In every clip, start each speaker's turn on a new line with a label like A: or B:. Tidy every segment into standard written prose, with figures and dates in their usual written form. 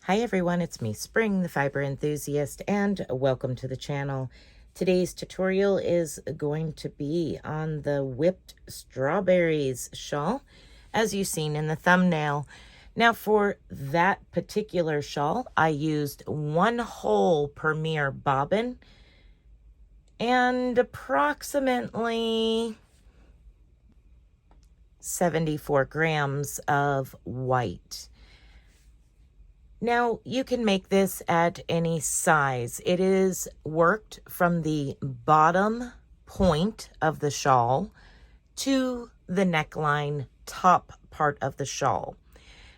A: Hi everyone, it's me, Spring, the fiber enthusiast, and welcome to the channel. Today's tutorial is going to be on the whipped strawberries shawl, as you've seen in the thumbnail. Now for that particular shawl, I used 1 hole Premier bobbin and approximately 74 grams of white. Now, you can make this at any size. It is worked from the bottom point of the shawl to the neckline top part of the shawl.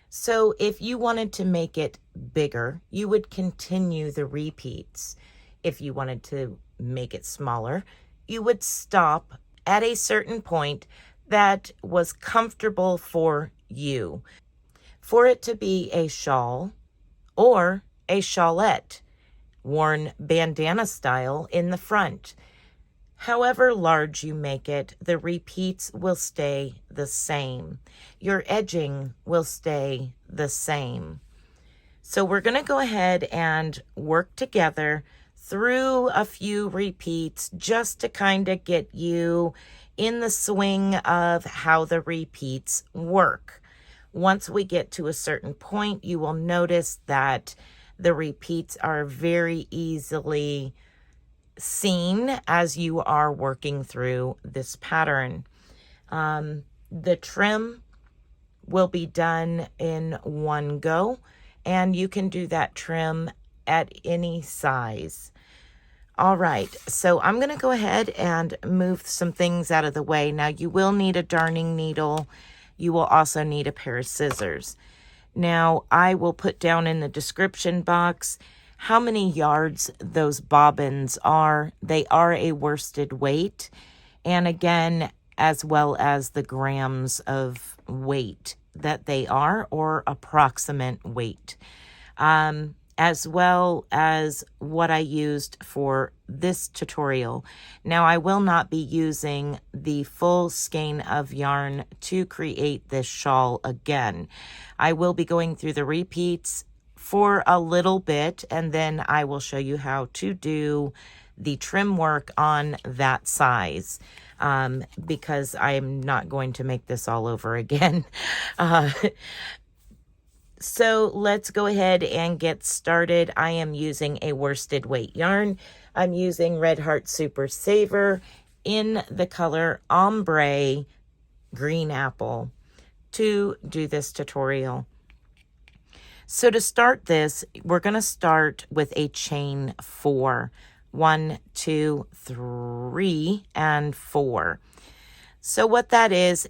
A: So if you wanted to make it bigger, you would continue the repeats. If you wanted to make it smaller, you would stop at a certain point that was comfortable for you. For it to be a shawl, or a shawlette, worn bandana style in the front. However large you make it, the repeats will stay the same. Your edging will stay the same. So we're going to go ahead and work together through a few repeats just to kind of get you in the swing of how the repeats work. Once we get to a certain point, you will notice that the repeats are very easily seen as you are working through this pattern. The trim will be done in one go, and you can do that trim at any size. All right, so I'm going to go ahead and move some things out of the way. Now, you will need a darning needle. You will also need a pair of scissors. Now, I will put down in the description box how many yards those bobbins are. They are a worsted weight, and again, as well as the grams of weight that they are, or approximate weight, as well as what I used for this tutorial. Now, I will not be using the full skein of yarn to create this shawl again. I will be going through the repeats for a little bit, and then I will show you how to do the trim work on that size, because I'm not going to make this all over again. So let's go ahead and get started. I am using a worsted weight yarn. I'm using Red Heart Super Saver in the color Ombre Green Apple to do this tutorial. So to start this, we're going to start with a chain 4. 1, 2, 3, and 4. So what that is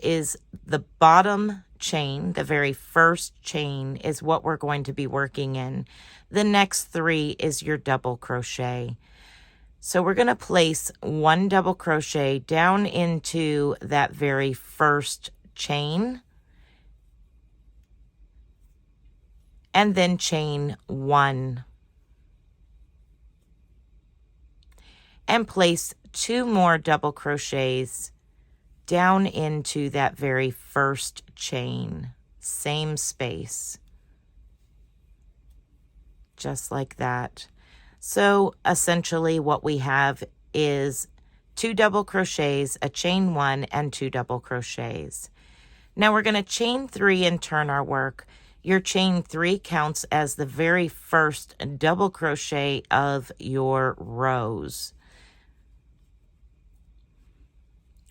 A: the bottom chain, the very first chain, is what we're going to be working in. The next 3 is your double crochet. So we're going to place 1 double crochet down into that very first chain, and then chain 1, and place 2 more double crochets down into that very first chain, same space, just like that. So essentially what we have is 2 double crochets, a chain 1, and 2 double crochets. Now we're going to chain 3 and turn our work. Your chain 3 counts as the very first double crochet of your rows.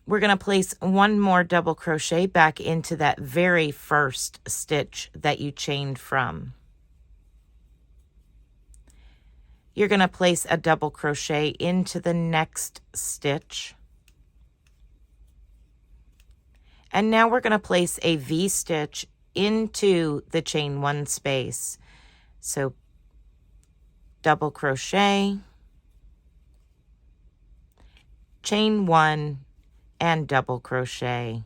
A: We're going to place 1 more double crochet back into that very first stitch that you chained from. You're going to place a double crochet into the next stitch. And now we're going to place a V-stitch into the chain 1 space. So double crochet, chain 1, and double crochet.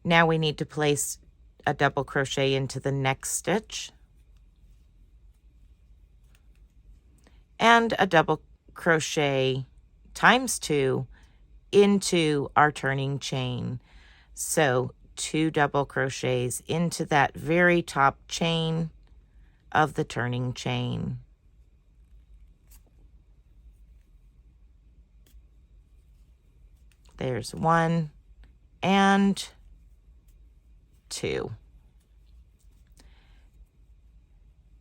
A: Now we need to place a double crochet into the next stitch, and a double crochet times 2 into our turning chain. So 2 double crochets into that very top chain of the turning chain. There's 1 and 2.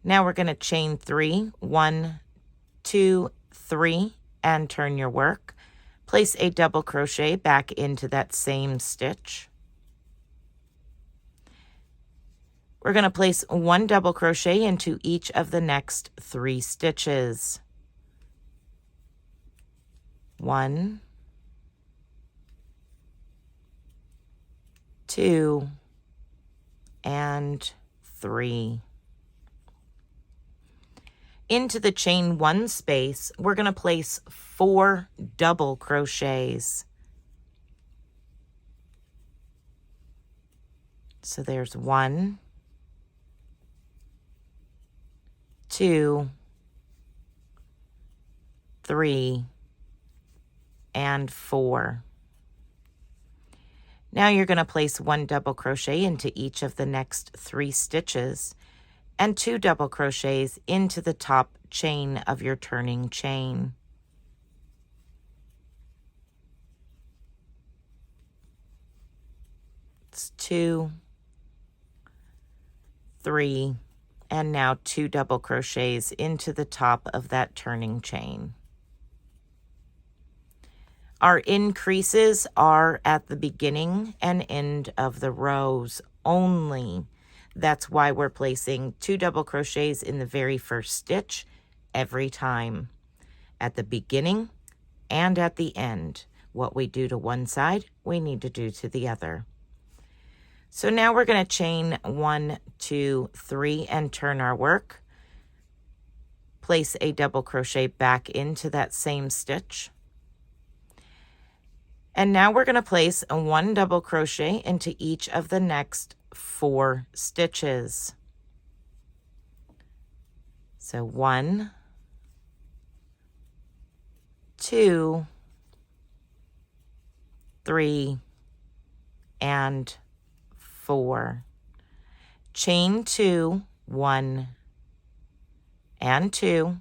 A: Now we're going to chain 3, 1, 2, 3, and turn your work. Place a double crochet back into that same stitch. We're going to place 1 double crochet into each of the next 3 stitches. 1, 2, and 3. Into the chain 1 space, we're going to place 4 double crochets. So there's 1, 2, 3, and 4. Now you're going to place 1 double crochet into each of the next 3 stitches and 2 double crochets into the top chain of your turning chain. It's 2, 3, and now 2 double crochets into the top of that turning chain. Our increases are at the beginning and end of the rows only. That's why we're placing 2 double crochets in the very first stitch every time, at the beginning and at the end. What we do to one side, we need to do to the other. So now we're going to chain 1, 2, 3 and turn our work. Place a double crochet back into that same stitch. And now we're going to place 1 double crochet into each of the next 4 stitches. So 1, 2, 3, and 4. Chain 2, 1 and 2.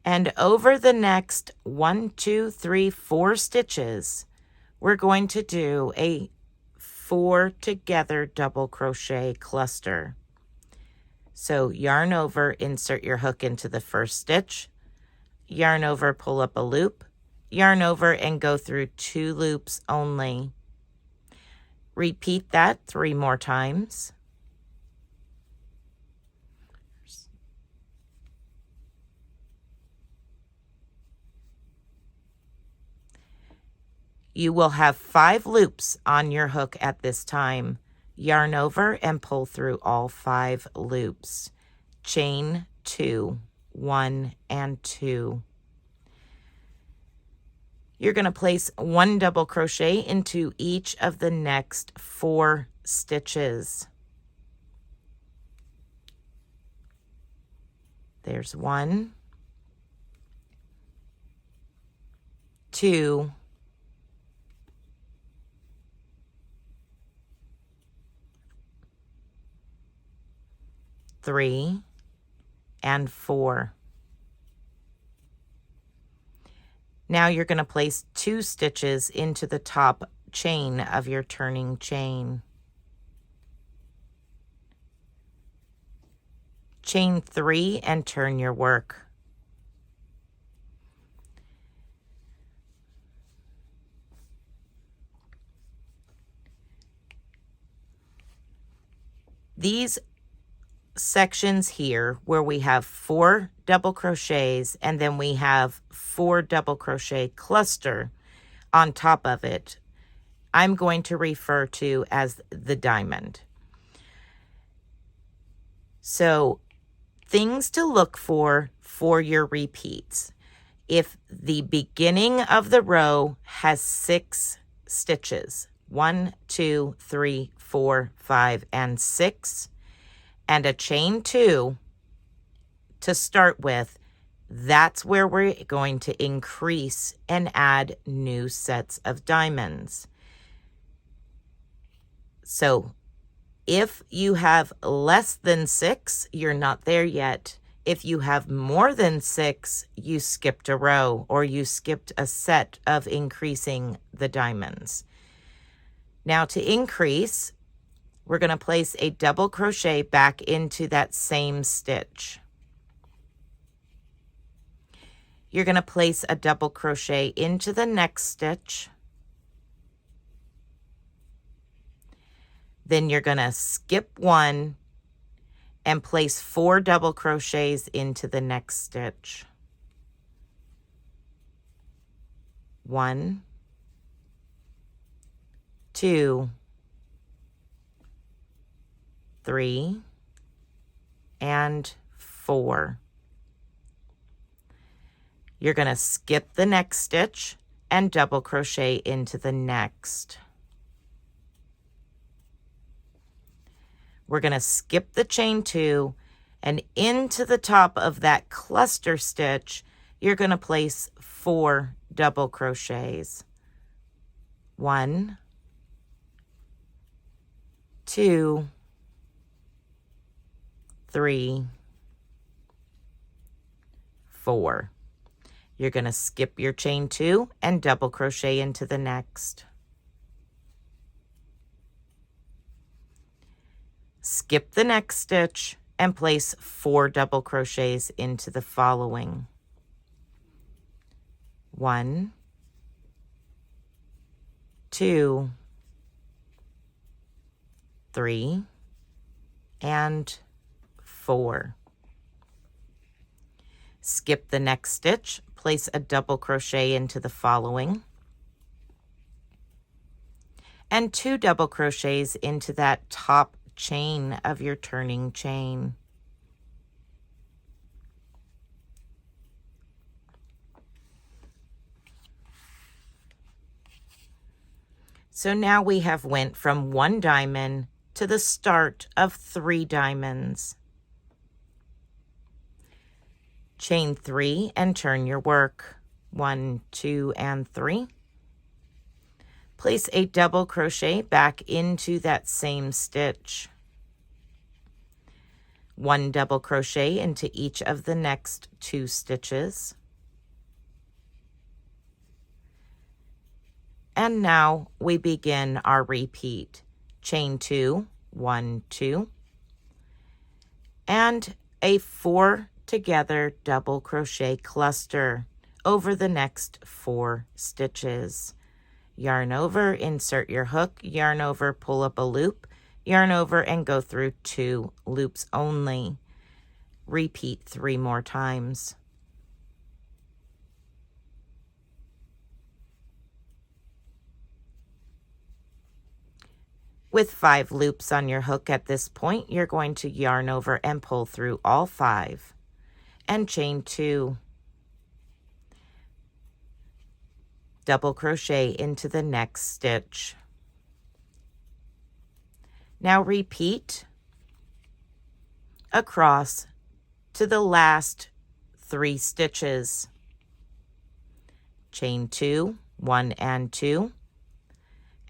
A: And over the next 1, 2, 3, 4 stitches, we're going to do a 4 together double crochet cluster. So yarn over, insert your hook into the first stitch, yarn over, pull up a loop, yarn over, and go through 2 loops only. Repeat that 3 more times. You will have 5 loops on your hook at this time. Yarn over and pull through all 5 loops. Chain 2, 1 and 2. You're going to place 1 double crochet into each of the next 4 stitches. There's 1, 2, 3, and 4. Now you're going to place 2 stitches into the top chain of your turning chain. Chain 3 and turn your work. These sections here where we have 4 double crochets and then we have 4 double crochet cluster on top of it, I'm going to refer to as the diamond. So things to look for your repeats. If the beginning of the row has 6 stitches, 1, 2, 3, 4, 5, and 6, and a chain 2 to start with, That's where we're going to increase and add new sets of diamonds. So if you have less than 6, you're not there yet. If you have more than 6, you skipped a row or you skipped a set of increasing the diamonds. Now to increase, we're going to place a double crochet back into that same stitch. You're going to place a double crochet into the next stitch. Then you're going to skip 1 and place 4 double crochets into the next stitch. 1, 2, 3, and 4. You're going to skip the next stitch and double crochet into the next. We're going to skip the chain 2, and into the top of that cluster stitch, you're going to place 4 double crochets. 1, 2, 3, 4. You're going to skip your chain 2 and double crochet into the next. Skip the next stitch and place 4 double crochets into the following. 1, 2, 3, and 4. Skip the next stitch, place a double crochet into the following, and 2 double crochets into that top chain of your turning chain. So now we have went from 1 diamond to the start of 3 diamonds. Chain 3 and turn your work. 1, 2, and 3. Place a double crochet back into that same stitch. 1 double crochet into each of the next 2 stitches. And now we begin our repeat. Chain 2, 1, 2, and a 4 together double crochet cluster over the next 4 stitches. Yarn over, insert your hook, yarn over, pull up a loop, yarn over, and go through 2 loops only. Repeat 3 more times. With 5 loops on your hook at this point, you're going to yarn over and pull through all 5 and chain 2. Double crochet into the next stitch. Now repeat across to the last 3 stitches. Chain 2, 1 and 2,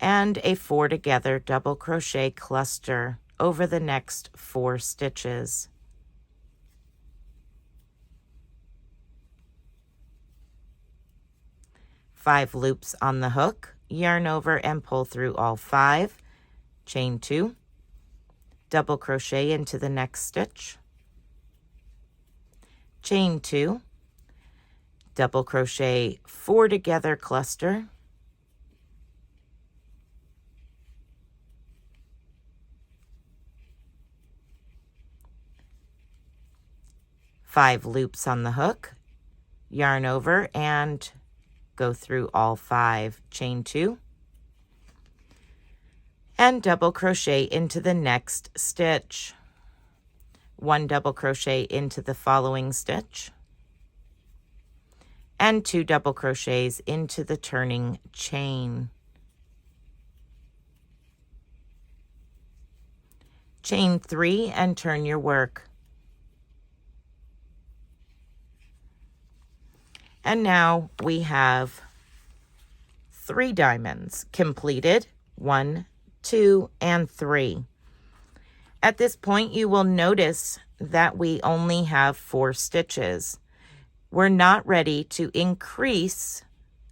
A: and a 4 together double crochet cluster over the next 4 stitches. Five loops on the hook, yarn over and pull through all 5, chain 2, double crochet into the next stitch, chain 2, double crochet 4 together cluster, five loops on the hook, yarn over and go through all 5, chain 2, and double crochet into the next stitch. 1 double crochet into the following stitch, and 2 double crochets into the turning chain. Chain 3 and turn your work. And now we have 3 diamonds completed, 1, 2, and 3. At this point, you will notice that we only have 4 stitches. We're not ready to increase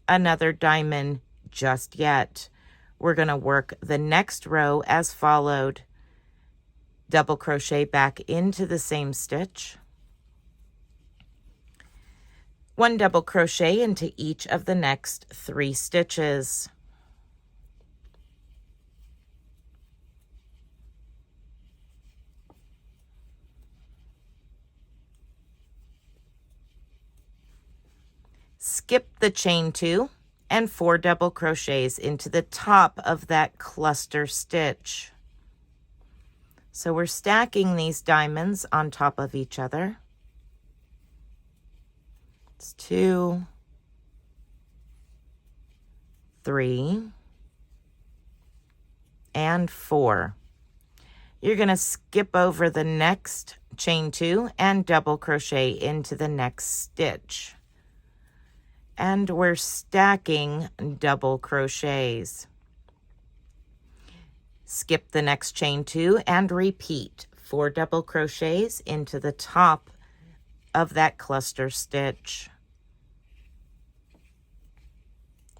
A: another diamond just yet. We're going to work the next row as followed. Double crochet back into the same stitch. 1 double crochet into each of the next 3 stitches. Skip the chain 2 and 4 double crochets into the top of that cluster stitch. So we're stacking these diamonds on top of each other. It's 2, 3, and 4. You're going to skip over the next chain 2 and double crochet into the next stitch. And we're stacking double crochets. Skip the next chain 2 and repeat 4 double crochets into the top of that cluster stitch.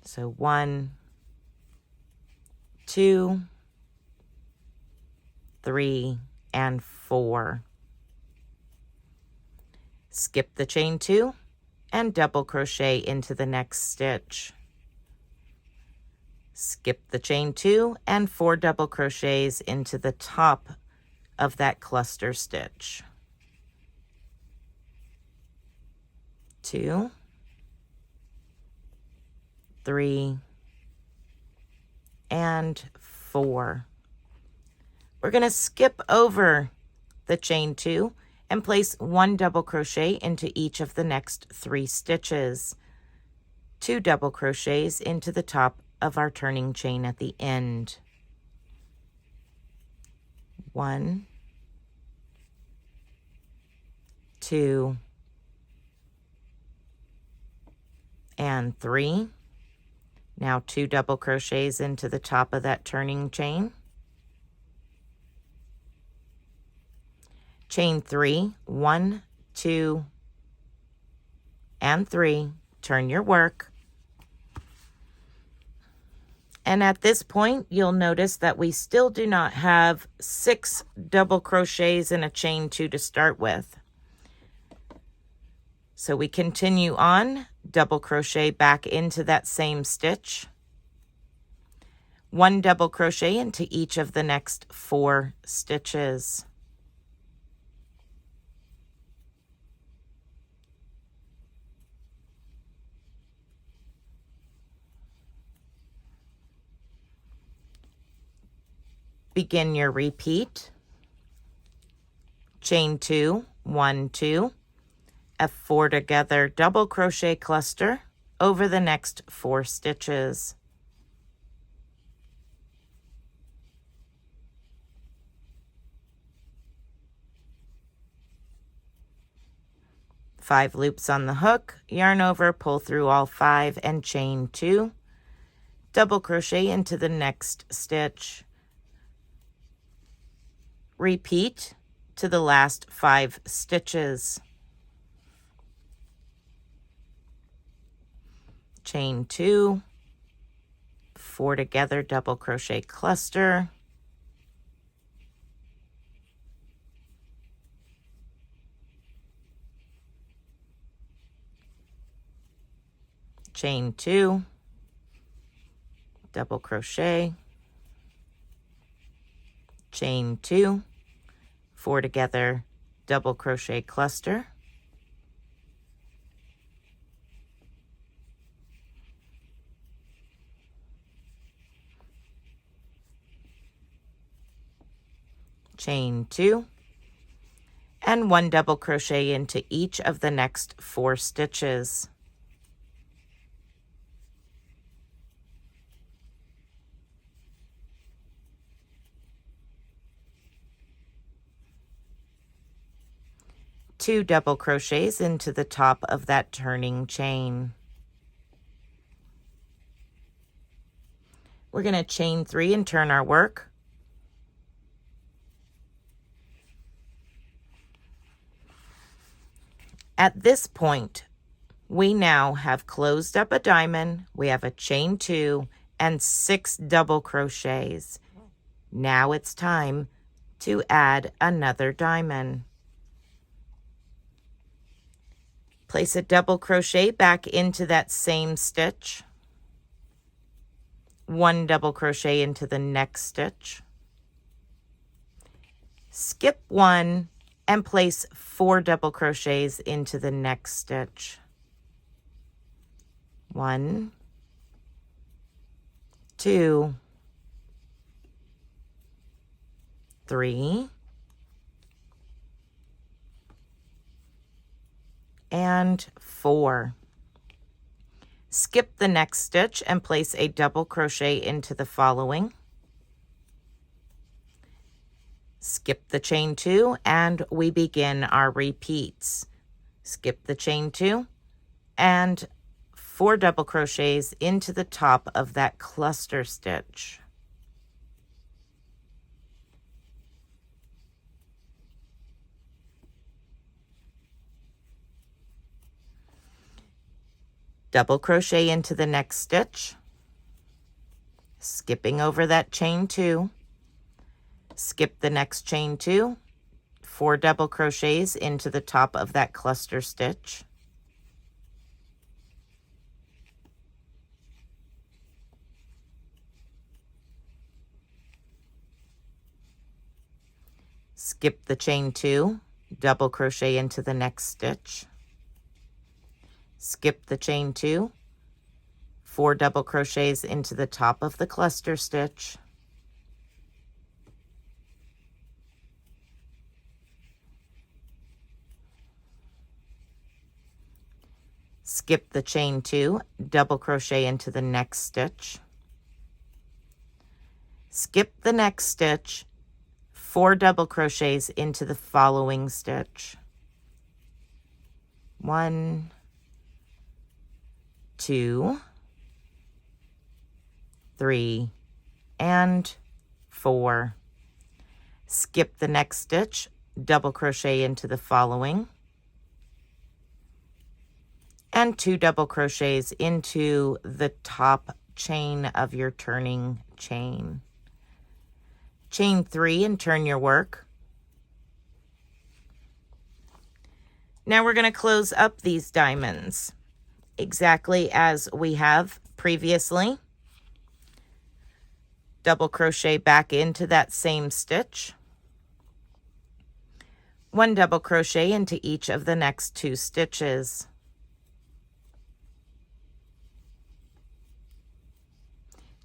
A: So 1, 2, 3, and 4. Skip the chain 2 and double crochet into the next stitch. Skip the chain 2 and 4 double crochets into the top of that cluster stitch. 2, 3, and 4. We're going to skip over the chain 2 and place 1 double crochet into each of the next 3 stitches. 2 double crochets into the top of our turning chain at the end. 1, 2, and 3. Now 2 double crochets into the top of that turning chain. Chain 3, 1, 2, and 3. Turn your work. And at this point, you'll notice that we still do not have 6 double crochets in a chain 2 to start with. So we continue on, double crochet back into that same stitch. 1 double crochet into each of the next 4 stitches. Begin your repeat. Chain 2, 1, 2, F4 together, double crochet cluster over the next 4 stitches. Five loops on the hook, yarn over, pull through all 5 and chain 2, double crochet into the next stitch. Repeat to the last 5 stitches. Chain 2, 4 together, double crochet cluster. Chain 2, double crochet. Chain 2, 4 together, double crochet cluster. Chain 2, and 1 double crochet into each of the next 4 stitches. 2 double crochets into the top of that turning chain. We're going to chain 3 and turn our work. At this point, we now have closed up a diamond, we have a chain 2 and 6 double crochets. Now it's time to add another diamond. Place a double crochet back into that same stitch. 1 double crochet into the next stitch. Skip 1 and place 4 double crochets into the next stitch. 1, 2, 3, and 4. Skip the next stitch and place a double crochet into the following. Skip the chain 2 and we begin our repeats. Skip the chain 2 and 4 double crochets into the top of that cluster stitch. Double crochet into the next stitch, skipping over that chain 2, skip the next chain 2, 4 double crochets into the top of that cluster stitch. Skip the chain 2, double crochet into the next stitch. Skip the chain 2, 4 double crochets into the top of the cluster stitch. Skip the chain 2, double crochet into the next stitch. Skip the next stitch, 4 double crochets into the following stitch. 1, 2, 3, and 4. Skip the next stitch, double crochet into the following, and 2 double crochets into the top chain of your turning chain. Chain 3 and turn your work. Now we're going to close up these diamonds exactly as we have previously. Double crochet back into that same stitch. 1 double crochet into each of the next 2 stitches.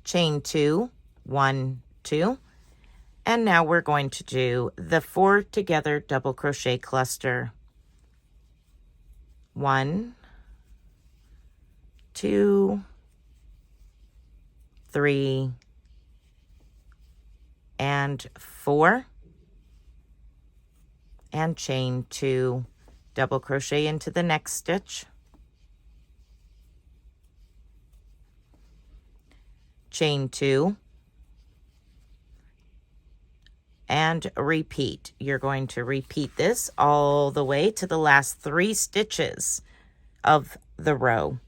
A: Chain 2, 1, 2. And now we're going to do the 4 together double crochet cluster. 1, 2, 3, and 4. And chain 2, double crochet into the next stitch. Chain 2. And repeat. You're going to repeat this all the way to the last 3 stitches of the row.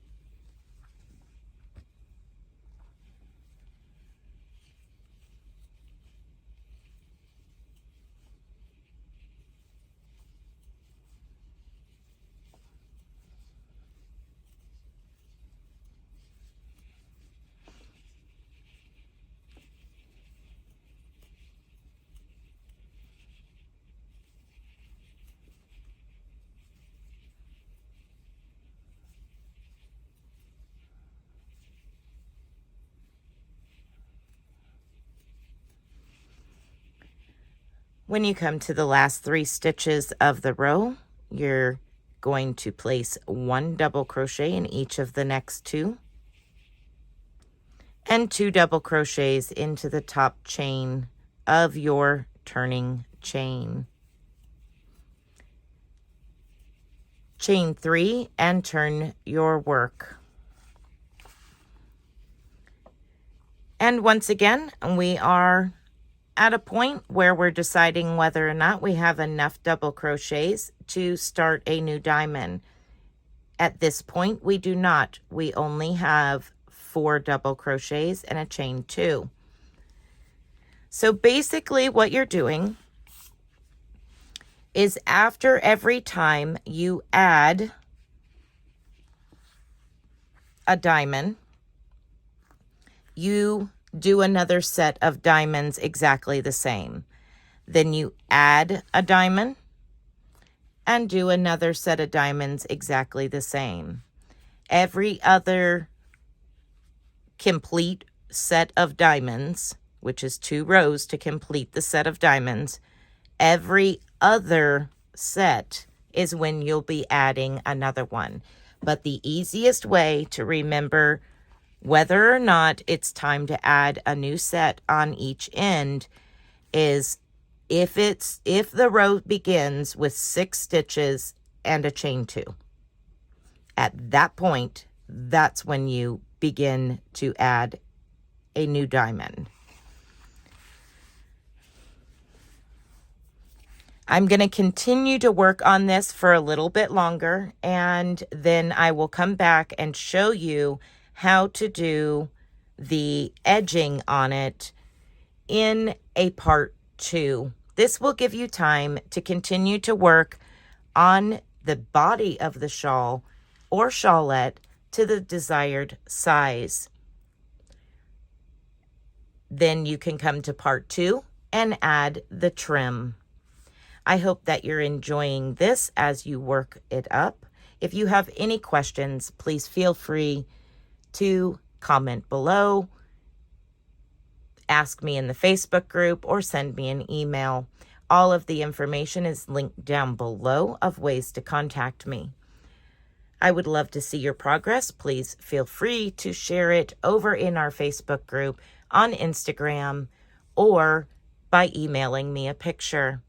A: When you come to the last 3 stitches of the row, you're going to place 1 double crochet in each of the next 2 and 2 double crochets into the top chain of your turning chain. chain 3 and turn your work. And once again, we are at a point where we're deciding whether or not we have enough double crochets to start a new diamond. At this point, we do not. We only have 4 double crochets and a chain 2. So basically what you're doing is after every time you add a diamond, you do another set of diamonds exactly the same. Then you add a diamond and do another set of diamonds exactly the same. Every other complete set of diamonds, which is 2 rows to complete the set of diamonds, every other set is when you'll be adding another one. But the easiest way to remember whether or not it's time to add a new set on each end is if the row begins with 6 stitches and a chain 2. At that point, that's when you begin to add a new diamond. I'm going to continue to work on this for a little bit longer, and then I will come back and show you how to do the edging on it in a part 2. This will give you time to continue to work on the body of the shawl or shawlette to the desired size. Then you can come to part 2 and add the trim. I hope that you're enjoying this as you work it up. If you have any questions, please feel free to comment below, ask me in the Facebook group, or send me an email. All of the information is linked down below of ways to contact me. I would love to see your progress. Please feel free to share it over in our Facebook group, on Instagram, or by emailing me a picture.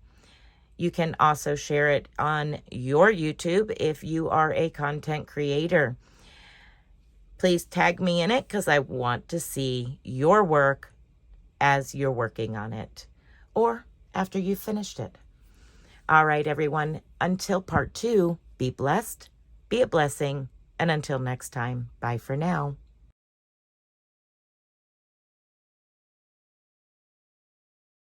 A: You can also share it on your YouTube if you are a content creator. Please tag me in it because I want to see your work as you're working on it or after you've finished it. All right, everyone, until part 2, be blessed, be a blessing, and until next time, bye for now.